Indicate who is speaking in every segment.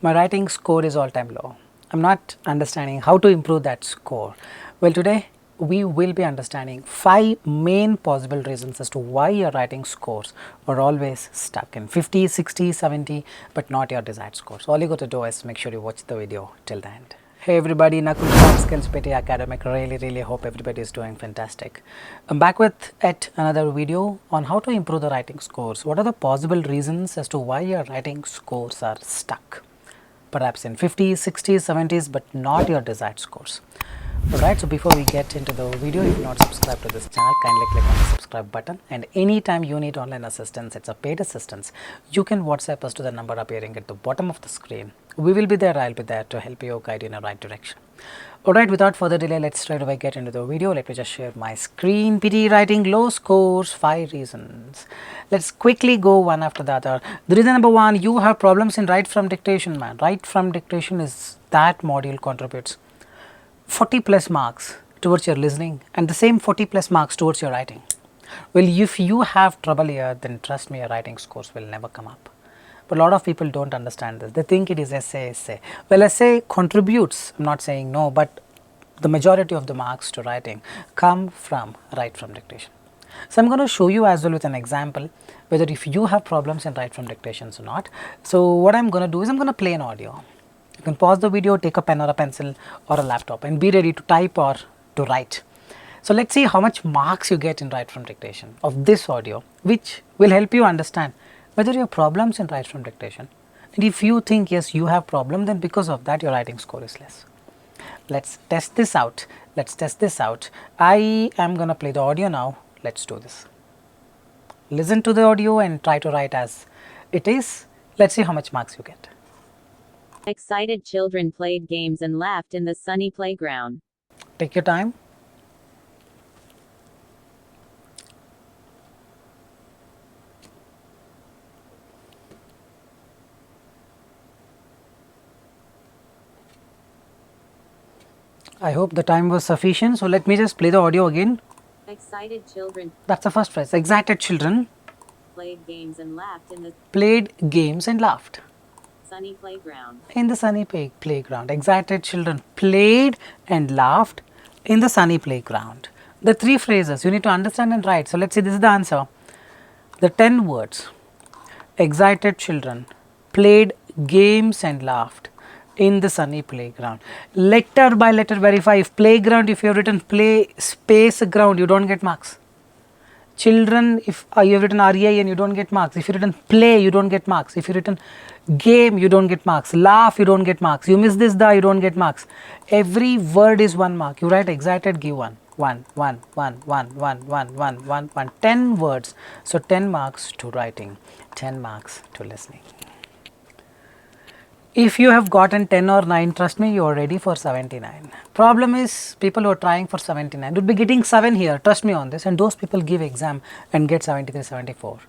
Speaker 1: My writing score is all time low. I'm not understanding how to improve that score. Well, today we will be understanding 5 main possible reasons as to why your writing scores are always stuck in 50, 60, 70, but not your desired scores. All you got to do is make sure you watch the video till the end. Hey everybody, Nakul from Skills PTE Academic. Really hope everybody is doing fantastic. I'm back with yet another video on how to improve the writing scores. What are the possible reasons as to why your writing scores are stuck? Perhaps in 50s, 60s, 70s, but not your desired scores. Alright, so before we get into the video, if you're not subscribed to this channel, kindly click on the subscribe button, and anytime you need online assistance, it's a paid assistance, you can WhatsApp us to the number appearing at the bottom of the screen. We will be there, I'll be there to help you guide you in the right direction. Alright, without further delay, let's straight away get into the video. Let me just share my screen. PTE writing low scores, 5 reasons. Let's quickly go one after the other. The reason number 1, you have problems in write from dictation, man. Write from dictation is that module contributes 40 plus marks towards your listening and the same 40 plus marks towards your writing. Well, if you have trouble here, then trust me, your writing scores will never come up. But a lot of people don't understand this. They think it is essay. Well, essay contributes, I'm not saying no, but the majority of the marks to writing come from write from dictation. So I'm going to show you as well with an example whether if you have problems in write from dictations or not. So what I'm going to do is I'm going to play an audio. You can pause the video, take a pen or a pencil or a laptop and be ready to type or to write. So let's see how much marks you get in write from dictation of this audio, which will help you understand whether you have problems in write from dictation. And if you think yes, you have problem, then because of that your writing score is less. Let's test this out. I am going to play the audio now. Let's do this. Listen to the audio and try to write as it is. Let's see how much marks you get.
Speaker 2: Excited children played games and laughed in the sunny playground.
Speaker 1: Take your time. I hope the time was sufficient. So let me just play the audio again.
Speaker 2: Excited children.
Speaker 1: That's the first phrase. Excited children
Speaker 2: played games and laughed in the sunny playground.
Speaker 1: In the sunny playground. Excited children played and laughed in the sunny playground. The 3 phrases you need to understand and write. So let's see, this is the answer. The 10 words. Excited children played games and laughed in the sunny playground. Letter by letter verify. If playground, if you have written play space ground, you don't get marks. Children, if you have written REI and you don't get marks. If you written play, you don't get marks. If you written game, you don't get marks. Laugh, you don't get marks. You miss this you don't get marks. Every word is 1 mark. You write excited, give 1. 1. 10 words. So 10 marks to writing, 10 marks to listening. If you have gotten 10 or 9, trust me, you are ready for 79. Problem is, people who are trying for 79 would be getting 7 here, trust me on this, and those people give exam and get 73, 74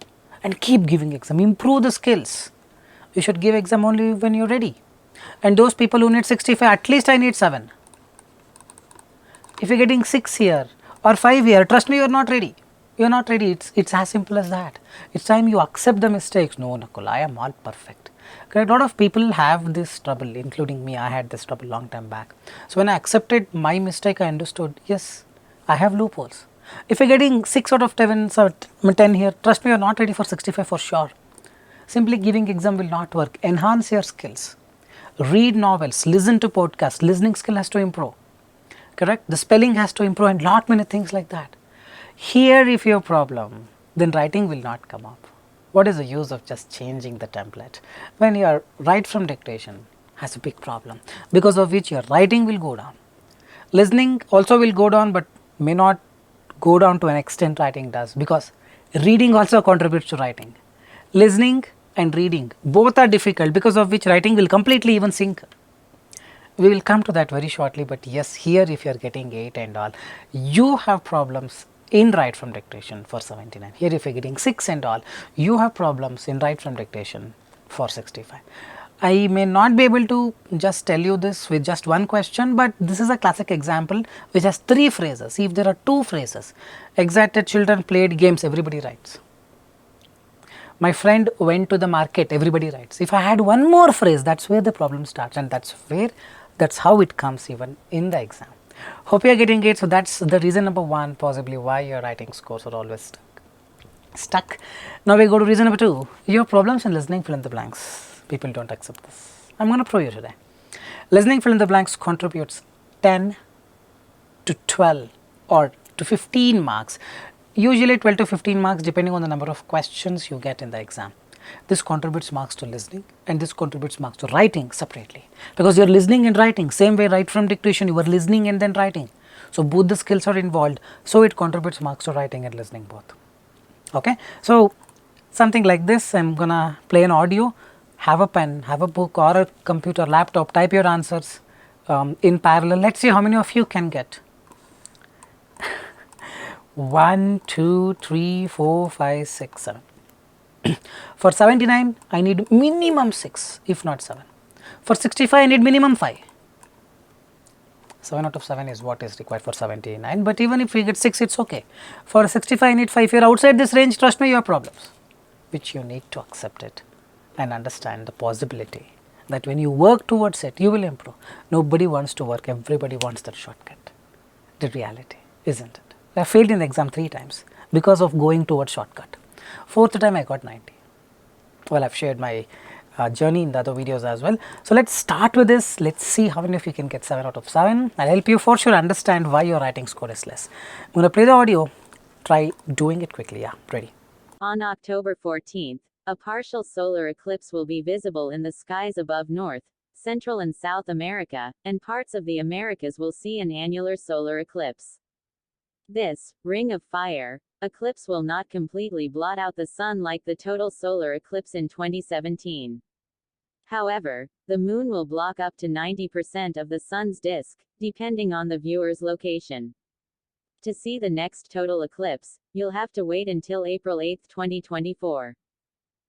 Speaker 1: and keep giving exam, improve the skills. You should give exam only when you are ready. And those people who need 65, at least I need 7. If you are getting 6 here or 5 here, trust me, you are not ready. You are not ready, it's as simple as that. It's time you accept the mistakes. No, Nakul, I am all perfect. Correct? A lot of people have this trouble, including me. I had this trouble long time back. So when I accepted my mistake, I understood, yes, I have loopholes. If you're getting 6 out of 10 here, trust me, you're not ready for 65 for sure. Simply giving exam will not work. Enhance your skills. Read novels, listen to podcasts. Listening skill has to improve. Correct? The spelling has to improve and lot many things like that. Here, if you have problem, then writing will not come up. What is the use of just changing the template when your write from dictation has a big problem, because of which your writing will go down. Listening also will go down, but may not go down to an extent writing does, because reading also contributes to writing. Listening and reading both are difficult, because of which writing will completely even sink. We will come to that very shortly, but yes, here if you are getting 8 and all, you have problems in write from dictation for 79. Here if you are getting 6 and all, you have problems in write from dictation for 65. I may not be able to just tell you this with just one question, but this is a classic example which has 3 phrases. If there are 2 phrases, excited children played games, everybody writes. My friend went to the market, everybody writes. If I had one more phrase, that's where the problem starts, and that's how it comes even in the exam. Hope you are getting it. So that's the reason number 1, possibly why your writing scores are always stuck. Now we go to reason number 2. Your problems in listening fill in the blanks. People don't accept this. I'm going to prove you today. Listening fill in the blanks contributes 10 to 12 or to 15 marks. Usually 12 to 15 marks depending on the number of questions you get in the exam. This contributes marks to listening and this contributes marks to writing separately, because you are listening and writing same way. Right from dictation you are listening and then writing, so both the skills are involved, so it contributes marks to writing and listening both. Okay, so something like this, I'm gonna play an audio. Have a pen, have a book or a computer, laptop, type your answers in parallel. Let's see how many of you can get. 1, 2, 3, 4, 5, 6, 7. For 79, I need minimum 6, if not 7. For 65, I need minimum 5. 7 out of 7 is what is required for 79, but even if we get 6, it's okay. For 65, I need 5. If you are outside this range, trust me, you have problems, which you need to accept it and understand the possibility that when you work towards it, you will improve. Nobody wants to work, everybody wants that shortcut. The reality, isn't it? I failed in the exam 3 times because of going towards shortcut. 4th time I got 90. Well, I've shared my journey in the other videos as well. So let's start with this. Let's see how many of you can get 7 out of 7. I'll help you for sure understand why your writing score is less. I'm going to play the audio. Try doing it quickly. Yeah, ready.
Speaker 2: On October 14th, a partial solar eclipse will be visible in the skies above North, Central and South America, and parts of the Americas will see an annular solar eclipse. This ring of fire eclipse will not completely blot out the sun like the total solar eclipse in 2017. However, the moon will block up to 90% of the sun's disk, depending on the viewer's location. To see the next total eclipse, you'll have to wait until April 8, 2024.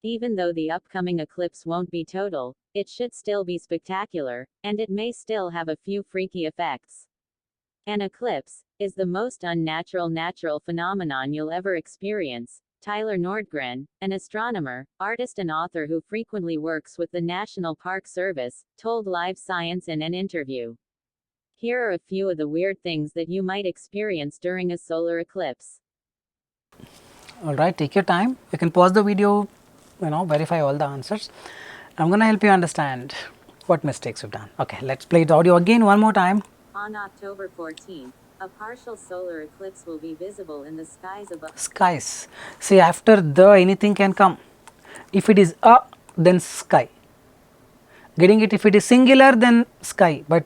Speaker 2: Even though the upcoming eclipse won't be total, it should still be spectacular, and it may still have a few freaky effects. An eclipse is the most unnatural natural phenomenon you'll ever experience, Tyler Nordgren, an astronomer, artist and author who frequently works with the National Park Service, told Live Science in an interview. Here are a few of the weird things that you might experience during a solar eclipse.
Speaker 1: Alright, take your time. You can pause the video, verify all the answers. I'm going to help you understand what mistakes you've done. Okay, let's play the audio again one more time.
Speaker 2: On October 14th, a partial solar eclipse will be visible in the skies above.
Speaker 1: Skies. See, after the, anything can come. If it is a, then sky. Getting it? If it is singular, then sky. But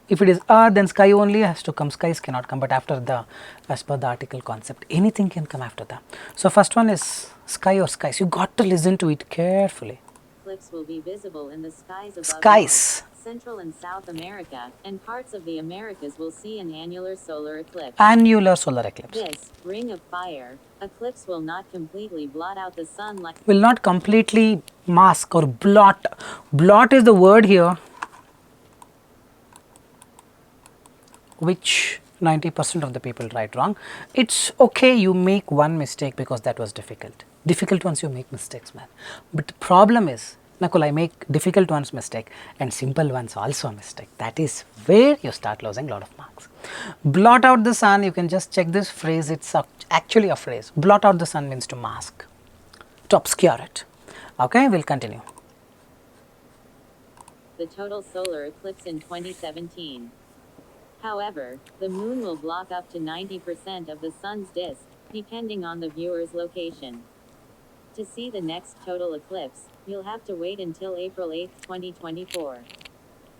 Speaker 1: if it is a, then sky only has to come. Skies cannot come. But after the, as per the article concept, anything can come after that. So first one is sky or skies. You got to listen to it carefully.
Speaker 2: Eclipse will be visible in the skies above
Speaker 1: Skies.
Speaker 2: North, Central and South America, and parts of the Americas will see an annular solar eclipse.
Speaker 1: Annular solar eclipse.
Speaker 2: This ring of fire eclipse will not completely blot out the sun like.
Speaker 1: Will not completely mask or blot. Blot is the word here, which 90% of the people write wrong. It's okay, you make one mistake because that was difficult. Difficult ones you make mistakes, man. But the problem is, Nakul, I make difficult ones mistake and simple ones also a mistake. That is where you start losing a lot of marks. Blot out the sun, you can just check this phrase, it's actually a phrase. Blot out the sun means to mask, to obscure it. Okay, we'll continue.
Speaker 2: The total solar eclipse in 2017. However, the moon will block up to 90% of the sun's disk, depending on the viewer's location. To see the next total eclipse, you'll have to wait until April 8, 2024.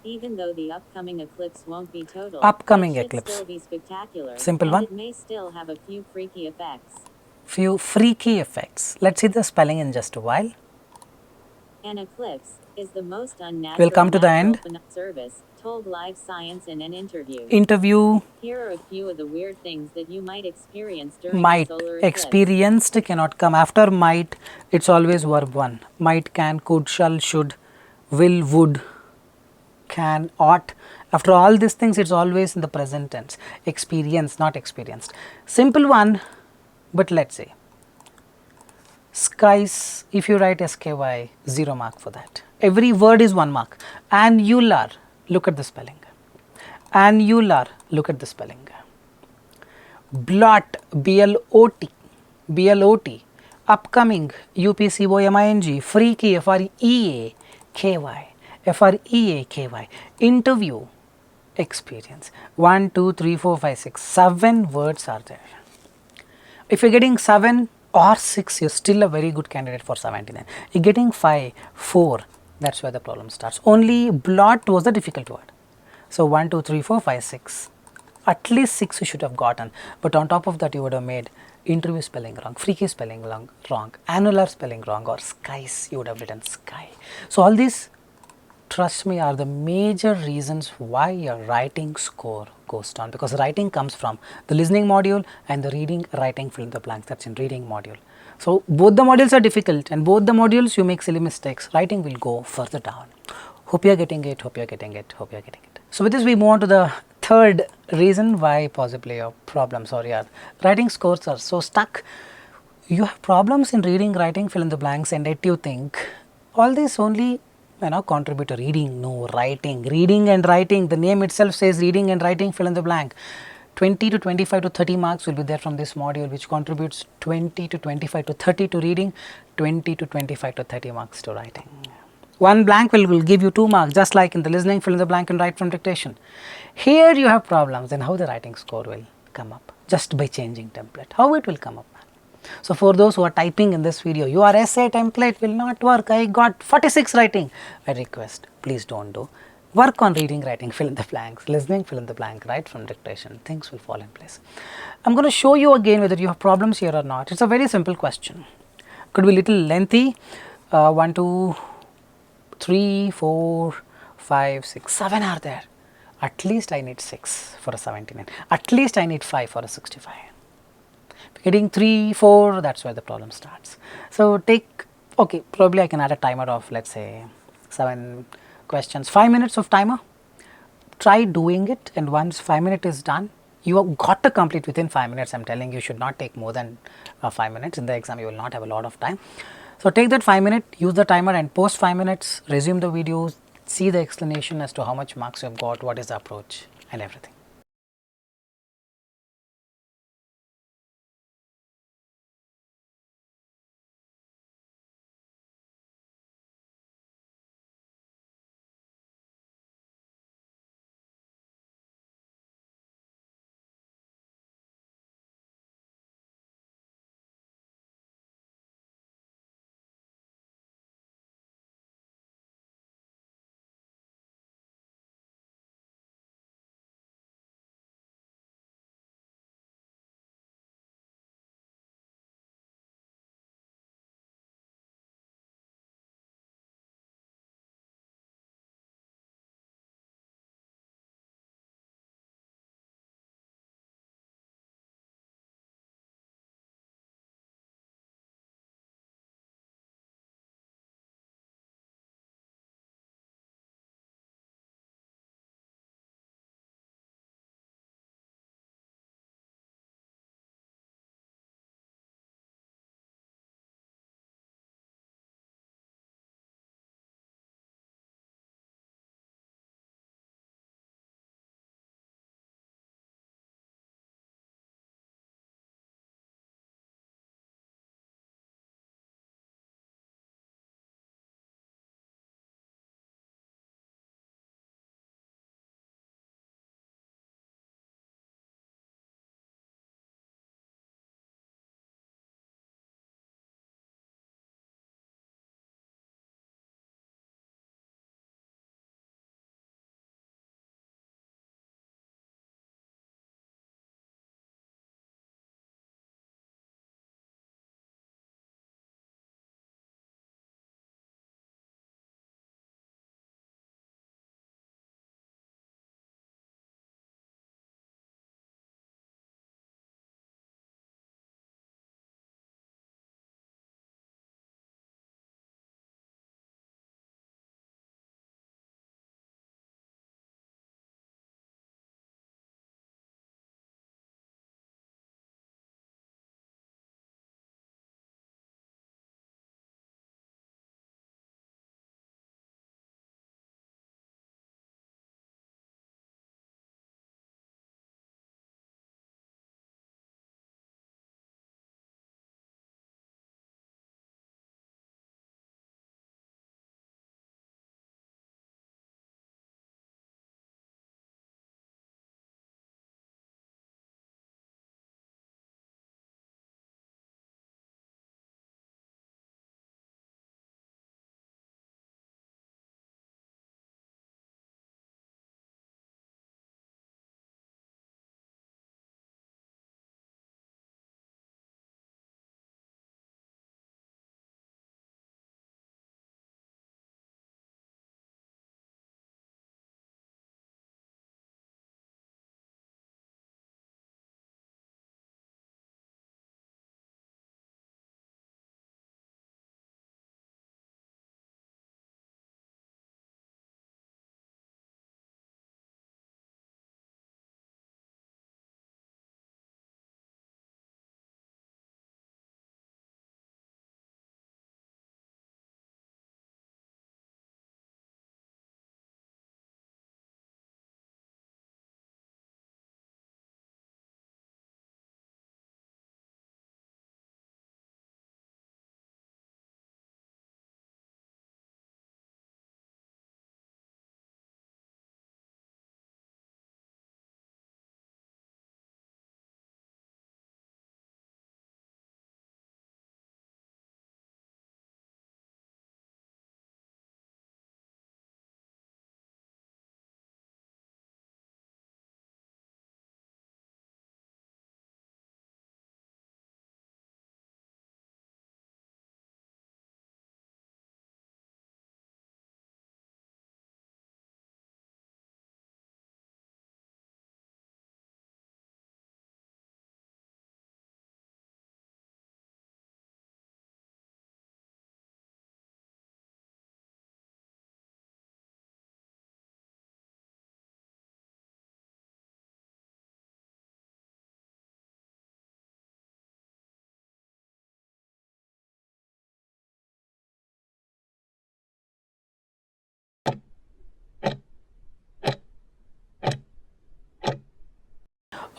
Speaker 2: Even though the upcoming eclipse won't be total,
Speaker 1: Upcoming
Speaker 2: it should
Speaker 1: eclipse.
Speaker 2: still be spectacular,
Speaker 1: Simple
Speaker 2: and
Speaker 1: one.
Speaker 2: it may still have a few freaky effects.
Speaker 1: Few freaky effects. Let's see the spelling in just a while.
Speaker 2: An eclipse is the most unnatural
Speaker 1: We'll come to the end.
Speaker 2: service, told Live Science in an interview.
Speaker 1: Here
Speaker 2: are a few of the weird things that you might experience during
Speaker 1: might.
Speaker 2: the solar eclipse.
Speaker 1: Experienced cannot come. After might, it's always verb 1. Might, can, could, shall, should, will, would, can, ought. After all these things, it's always in the present tense. Experience, not experienced. Simple one, but let's say. Skies, if you write SKY, 0 mark for that. Every word is 1 mark. Annular, look at the spelling. Annular, look at the spelling. Blot, BLOT, BLOT. Upcoming, UPCOMING. Freaky, FREAKY, FREAKY. Interview, experience. 1, 2, 3, 4, 5, 6, 7 words are there. If you're getting 7 or 6, you're still a very good candidate for 79. You're getting 5, 4, that's where the problem starts. Only blot was the difficult word. So 1, 2, 3, 4, 5, 6. At least 6 you should have gotten, but on top of that you would have made interview spelling wrong, freaky spelling wrong, annular spelling wrong, or skies, you would have written sky. So all these, trust me, are the major reasons why your writing score goes down, because writing comes from the listening module and the reading writing fill in the blanks, that's in reading module. So both the modules are difficult, and both the modules you make silly mistakes, writing will go further down. Hope you are getting it, hope you are getting it, hope you are getting it. So with this we move on to the third reason why possibly your problems or your writing scores are so stuck. You have problems in reading, writing, fill in the blanks, and yet you think all this only contribute to reading. No, writing. Reading and writing, the name itself says reading and writing, fill in the blank. 20 to 25 to 30 marks will be there from this module, which contributes 20 to 25 to 30 to reading, 20 to 25 to 30 marks to writing. One blank will give you 2 marks, just like in the listening, fill in the blank and write from dictation. Here you have problems, then how the writing score will come up? Just by changing template. How it will come up? So for those who are typing in this video, your essay template will not work. I got 46 writing. I request, please don't do. Work on reading, writing, fill in the blanks, listening, fill in the blank, write from dictation. Things will fall in place. I'm going to show you again whether you have problems here or not. It's a very simple question. Could be little lengthy. 1, 2, 3, 4, 5, 6, 7 are there. At least I need 6 for a 79. At least I need 5 for a 65. Getting 3, 4, that's where the problem starts. So take, okay, probably I can add a timer of, let's say, 7 questions, 5 minutes of timer. Try doing it, and once 5 minutes is done, you have got to complete within 5 minutes. I'm telling you, should not take more than 5 minutes. In the exam, you will not have a lot of time. So take that 5 minutes, use the timer, and post 5 minutes, resume the video, see the explanation as to how much marks you have got, what is the approach, and everything.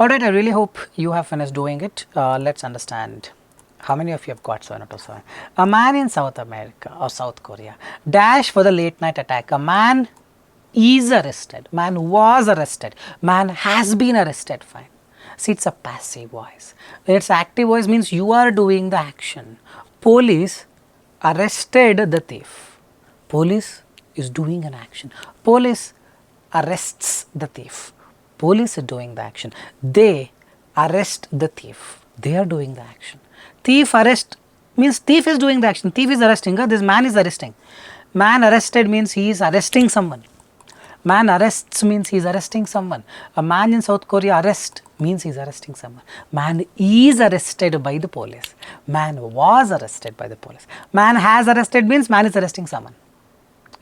Speaker 1: Alright, I really hope you have finished doing it. Let's understand. How many of you have got 7 out of 7? A man in South America or South Korea dash for the late night attack. A man is arrested. Man was arrested. Man has been arrested. Fine. See, it's a passive voice. It's active voice means you are doing the action. Police arrested the thief. Police is doing an action. Police arrests the thief. Police is doing the action. They arrest the thief. They are doing the action. Thief arrest means thief is doing the action. Thief is arresting. This man is arresting. Man arrested means he is arresting someone. Man arrests means he is arresting someone. A man in South Korea arrest means he is arresting someone. Man is arrested by the police. Man was arrested by the police. Man has arrested means man is arresting someone.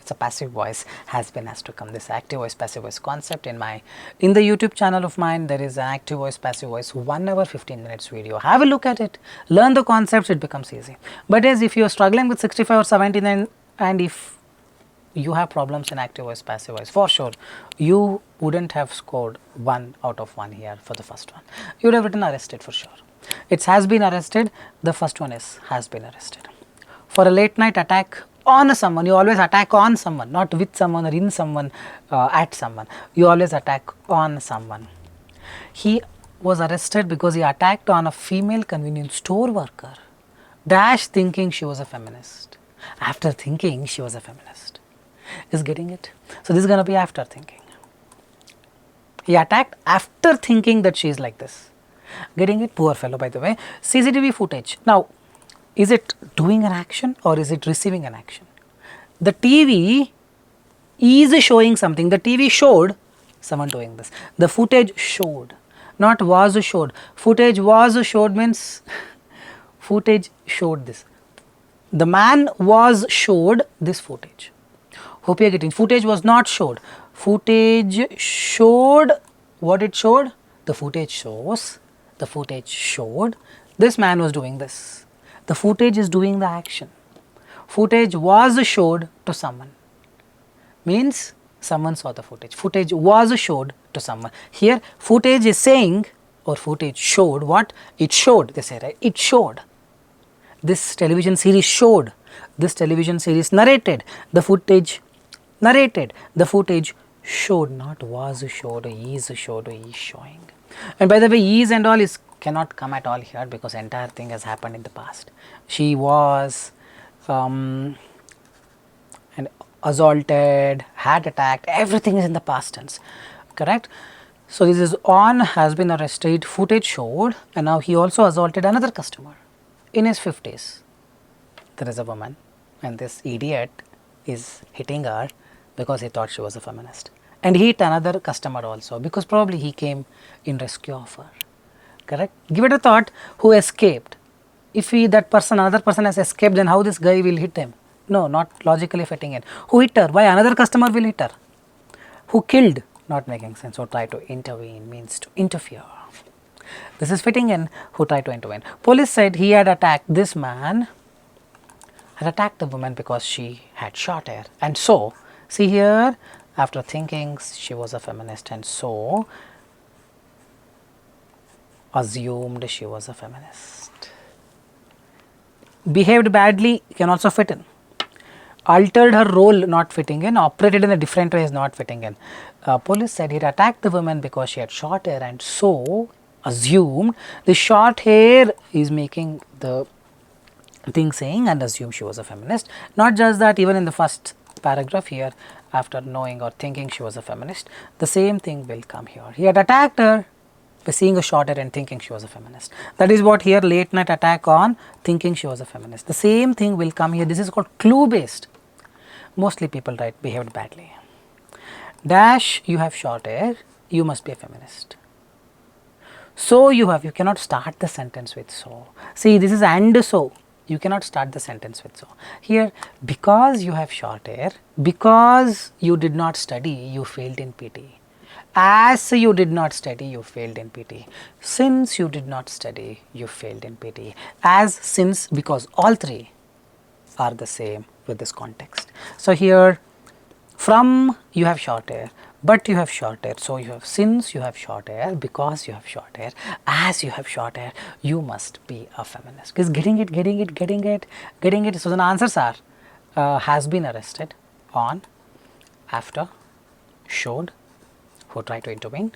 Speaker 1: It's a passive voice, has been, has to come. This active voice, passive voice concept in the YouTube channel of mine, there is an active voice, passive voice 1 hour 15 minutes video. Have a look at it, learn the concepts, it becomes easy. But as if you are struggling with 65 or 79 and if you have problems in active voice, passive voice, for sure you wouldn't have scored 1 out of 1 here for the first one. You would have written arrested for sure. It has been arrested, the first one is has been arrested. For a late night attack on someone, you always attack on someone, not with someone or in someone, at someone. You always attack on someone. He was arrested because he attacked on a female convenience store worker. Dash thinking she was a feminist. After thinking she was a feminist. Is getting it? So this is going to be after thinking. He attacked after thinking that she is like this. Getting it? Poor fellow, by the way. CCTV footage. Now, is it doing an action or is it receiving an action? The TV is showing something. The TV showed someone doing this. The footage showed, not was showed. Footage was showed means footage showed this. The man was showed this footage. Hope you are getting. Footage was not showed. Footage showed what it showed. The footage shows. The footage showed this man was doing this. The footage is doing the action. Footage was showed to someone. Means someone saw the footage. Footage was showed to someone. Here footage is saying or footage showed what? It showed. They say, right? It showed. This television series showed. This television series narrated. The footage narrated. The footage showed, not was showed, is showed, is showing. And by the way, is and all is cannot come at all here because entire thing has happened in the past. She was and assaulted, had attacked, everything is in the past tense, correct? So this is on, has been arrested, footage showed, and now he also assaulted another customer in his 50s. There is a woman and this idiot is hitting her because he thought she was a feminist, and he hit another customer also because probably he came in rescue of her. Correct? Give it a thought. Who escaped? If that person, another person has escaped, then how this guy will hit him? No, not logically fitting in. Who hit her? Why another customer will hit her? Who killed? Not making sense. So try to intervene means to interfere. This is fitting in. Who tried to intervene? Police said he had attacked this man, had attacked the woman because she had short hair, and so see here. After thinking she was a feminist, and so assumed she was a feminist. Behaved badly can also fit in. Altered her role, not fitting in. Operated in a different way is not fitting in. Police said he attacked the woman because she had short hair, and so assumed the short hair is making the thing saying and assumed she was a feminist. Not just that, even in the first paragraph here, after knowing or thinking she was a feminist, the same thing will come here. He had attacked her by seeing a short hair and thinking she was a feminist. That is what here, late night attack on thinking she was a feminist. The same thing will come here. This is called clue based. Mostly people write behaved badly. Dash, you have short hair, you must be a feminist. So you cannot start the sentence with so. See, this is and so. You cannot start the sentence with so. Here, because you have short hair, because you did not study, you failed in PTE. As you did not study, you failed in PTE. Since you did not study, you failed in PTE. As, since, because, all three are the same with this context. So here, from you have short hair, but you have short hair. So you have, since you have short hair, because you have short hair, as you have short hair, you must be a feminist. Because getting it. So the answers are has been arrested, on, after, showed, who tried to intervene,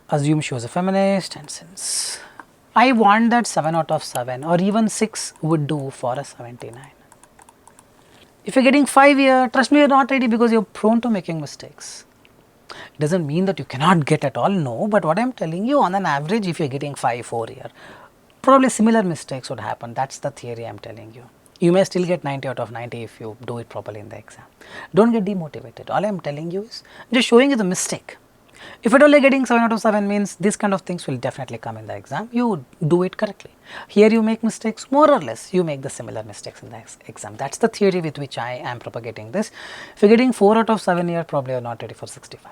Speaker 1: assume she was a feminist, and since. I want that 7 out of 7 or even 6 would do for a 79. If you're getting 5 here, trust me, you're not ready because you're prone to making mistakes. It doesn't mean that you cannot get at all, no, but what I'm telling you, on an average, if you're getting 5, 4 here, probably similar mistakes would happen. That's the theory I'm telling you. You may still get 90 out of 90 if you do it properly in the exam. Don't get demotivated. All I'm telling you is just showing you the mistake. If at all you're getting 7 out of 7 means this kind of things will definitely come in the exam. You do it correctly. Here you make mistakes, more or less you make the similar mistakes in the exam. That's the theory with which I am propagating this. If you're getting 4 out of 7 here, probably you're not ready for 65.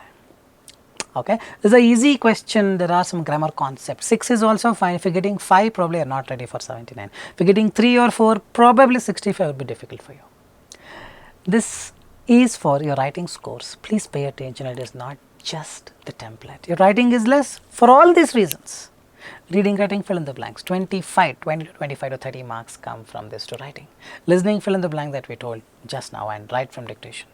Speaker 1: Okay, this is a easy question. There are some grammar concepts. 6 is also fine. If you're getting 5, probably you're not ready for 79. If you're getting 3 or 4, probably 65 would be difficult for you. This is for your writing scores. Please pay attention. It is not just the template. Your writing is less for all these reasons. Reading, writing, fill in the blanks. 20 to 25 to 30 marks come from this to writing. Listening, fill in the blank that we told just now, and write from dictation.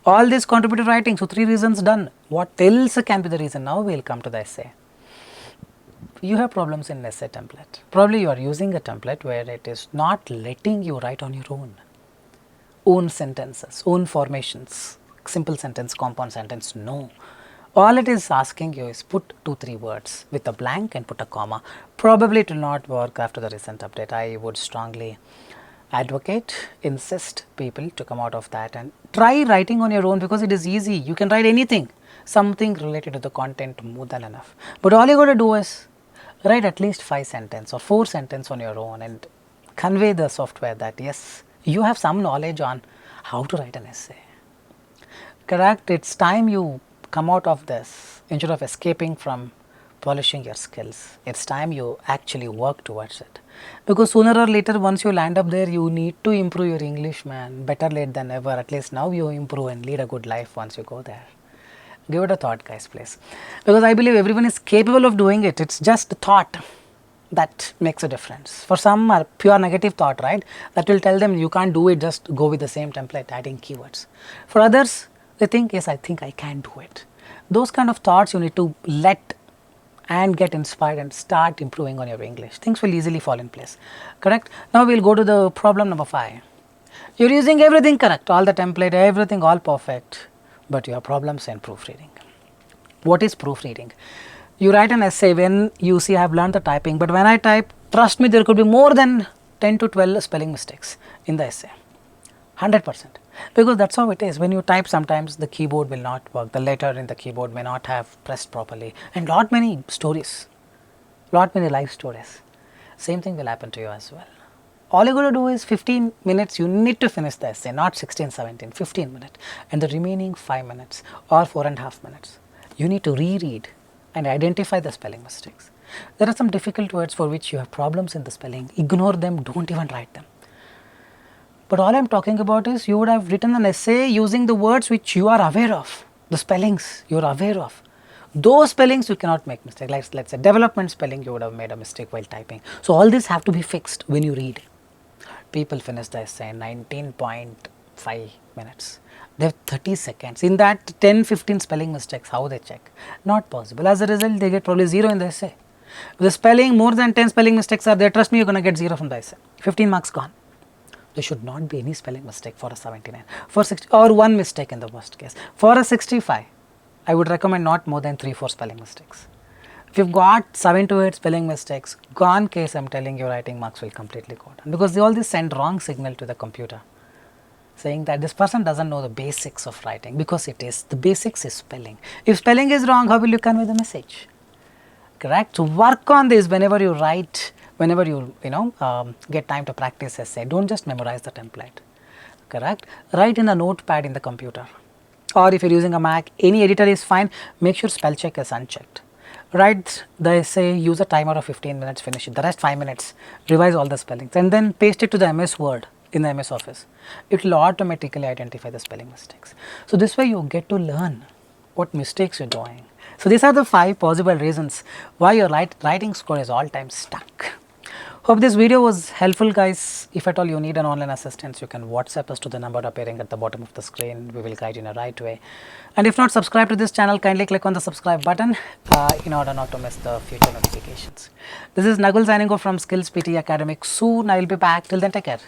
Speaker 1: All this contribute to writing. So 3 reasons done. What else can be the reason? Now we will come to the essay. You have problems in essay template. Probably you are using a template where it is not letting you write on your own sentences, own formations, simple sentence, compound sentence. No. All it is asking you is put 2-3 words with a blank and put a comma. Probably it will not work after the recent update. I would strongly advocate, insist people to come out of that and try writing on your own, because it is easy. You can write anything, something related to the content, more than enough. But all you got to do is write at least 5 sentences or 4 sentences on your own and convey the software that yes, you have some knowledge on how to write an essay. Correct? It's time you come out of this instead of escaping from polishing your skills. It's time you actually work towards it. Because sooner or later, once you land up there, you need to improve your English, man. Better late than never. At least now you improve and lead a good life once you go there. Give it a thought, guys, please. Because I believe everyone is capable of doing it. It's just the thought that makes a difference. For some are pure negative thought, right? That will tell them you can't do it, just go with the same template, adding keywords. For others, they think, yes, I think I can do it. Those kind of thoughts you need to let and get inspired and start improving on your English. Things will easily fall in place. Correct? Now we will go to the problem number 5. You are using everything correct, all the template, everything all perfect, but you have problems in proofreading. What is proofreading? You write an essay when you see I have learned the typing, but when I type, trust me, there could be more than 10 to 12 spelling mistakes in the essay. 100%. Because that's how it is. When you type, sometimes the keyboard will not work. The letter in the keyboard may not have pressed properly. And lot many stories, lot many life stories. Same thing will happen to you as well. All you got to do is 15 minutes, you need to finish the essay, not 16, 17, 15 minutes. And the remaining 5 minutes or 4.5 minutes, you need to reread and identify the spelling mistakes. There are some difficult words for which you have problems in the spelling. Ignore them, don't even write them. But all I am talking about is you would have written an essay using the words which you are aware of, the spellings you are aware of. Those spellings you cannot make mistake. Like let's say development spelling, you would have made a mistake while typing. So all these have to be fixed when you read. People finish the essay in 19.5 minutes. They have 30 seconds. In that 10-15 spelling mistakes, how they check? Not possible. As a result, they get probably 0 in the essay. If the spelling, more than 10 spelling mistakes are there, trust me, you're going to get 0 from the essay. 15 marks gone. There should not be any spelling mistake for a 79, for 60, or one mistake in the worst case. For a 65, I would recommend not more than 3-4 spelling mistakes. If you've got 7 to 8 spelling mistakes, gone case, I'm telling you, writing marks will completely go down, because they all this send wrong signal to the computer, saying that this person doesn't know the basics of writing, because it is, the basics is spelling. If spelling is wrong, how will you convey the message? Correct? So work on this whenever you write. Whenever you get time to practice essay, don't just memorize the template. Correct? Write in a notepad in the computer, or if you're using a Mac, any editor is fine. Make sure spell check is unchecked. Write the essay, use a timer of 15 minutes, finish it. The rest 5 minutes, revise all the spellings, and then paste it to the MS Word in the MS Office. It will automatically identify the spelling mistakes. So this way you get to learn what mistakes you're doing. So these are the 5 possible reasons why your writing score is all time stuck. Hope this video was helpful, guys. If at all you need an online assistance, you can WhatsApp us to the number appearing at the bottom of the screen. We will guide you in a right way. And if not subscribed to this channel, kindly click on the subscribe button in order not to miss the future notifications. This is Nagul signing off from Skills PTE Academic. Soon I will be back. Till then, take care.